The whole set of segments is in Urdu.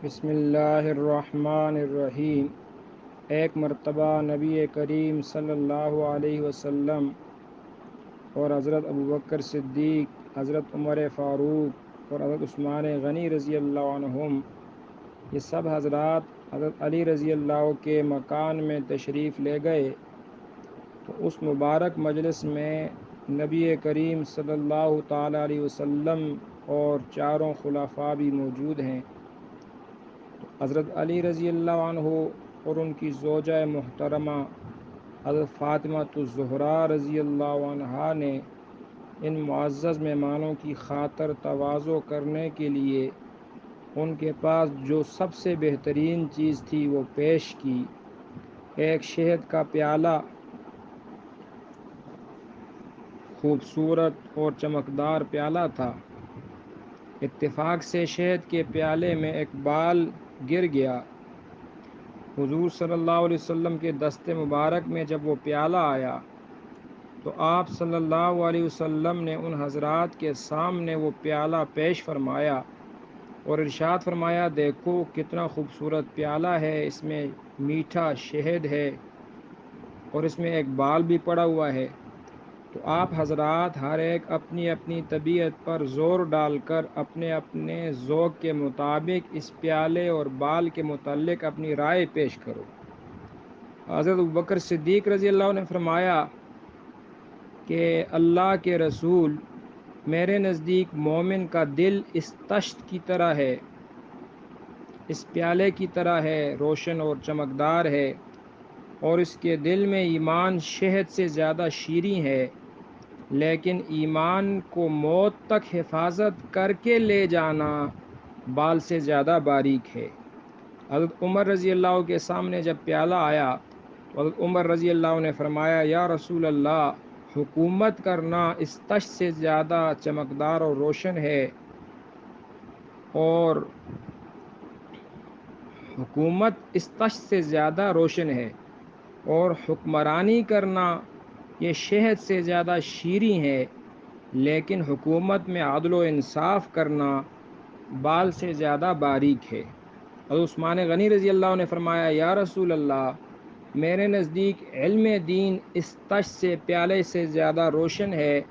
بسم اللہ الرحمن الرحیم۔ ایک مرتبہ نبی کریم صلی اللہ علیہ وسلم اور حضرت ابوبکر صدیق، حضرت عمر فاروق اور حضرت عثمان غنی رضی اللہ عنہم، یہ سب حضرات حضرت علی رضی اللہ کے مکان میں تشریف لے گئے تو اس مبارک مجلس میں نبی کریم صلی اللہ تعالیٰ علیہ وسلم اور چاروں خلفاء بھی موجود ہیں۔ حضرت علی رضی اللہ عنہ اور ان کی زوجہ محترمہ حضرت فاطمہ الزہرا رضی اللہ عنہا نے ان معزز مہمانوں کی خاطر تواضع کرنے کے لیے ان کے پاس جو سب سے بہترین چیز تھی وہ پیش کی۔ ایک شہد کا پیالہ، خوبصورت اور چمکدار پیالہ تھا۔ اتفاق سے شہد کے پیالے میں ایک بال گر گیا۔ حضور صلی اللہ علیہ وسلم کے دست مبارک میں جب وہ پیالہ آیا تو آپ صلی اللہ علیہ وسلم نے ان حضرات کے سامنے وہ پیالہ پیش فرمایا اور ارشاد فرمایا، دیکھو کتنا خوبصورت پیالہ ہے، اس میں میٹھا شہد ہے اور اس میں ایک بال بھی پڑا ہوا ہے۔ تو آپ حضرات ہر ایک اپنی اپنی طبیعت پر زور ڈال کر اپنے اپنے ذوق کے مطابق اس پیالے اور بال کے متعلق اپنی رائے پیش کرو۔ حضرت ابوبکر صدیق رضی اللہ عنہ نے فرمایا کہ اللہ کے رسول، میرے نزدیک مومن کا دل اس طشت کی طرح ہے، اس پیالے کی طرح ہے، روشن اور چمکدار ہے، اور اس کے دل میں ایمان شہد سے زیادہ شیریں ہے، لیکن ایمان کو موت تک حفاظت کر کے لے جانا بال سے زیادہ باریک ہے۔ حضرت عمر رضی اللہ کے سامنے جب پیالہ آیا تو حضرت عمر رضی اللہ نے فرمایا، یا رسول اللہ، حکومت کرنا اس تش سے زیادہ چمکدار اور روشن ہے، اور حکومت اس تش سے زیادہ روشن ہے، اور حکمرانی کرنا یہ شہد سے زیادہ شیریں ہے، لیکن حکومت میں عدل و انصاف کرنا بال سے زیادہ باریک ہے۔ حضرت عثمان غنی رضی اللہ نے فرمایا، یا رسول اللہ، میرے نزدیک علم دین اس تش سے پیالے سے زیادہ روشن ہے،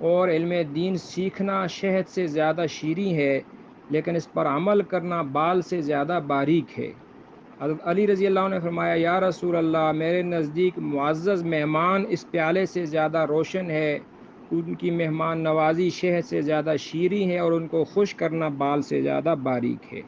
اور علم دین سیکھنا شہد سے زیادہ شیریں ہے، لیکن اس پر عمل کرنا بال سے زیادہ باریک ہے۔ حضرت علی رضی اللہ عنہ نے فرمایا، یا رسول اللہ، میرے نزدیک معزز مہمان اس پیالے سے زیادہ روشن ہے، ان کی مہمان نوازی شہد سے زیادہ شیریں ہے، اور ان کو خوش کرنا بال سے زیادہ باریک ہے۔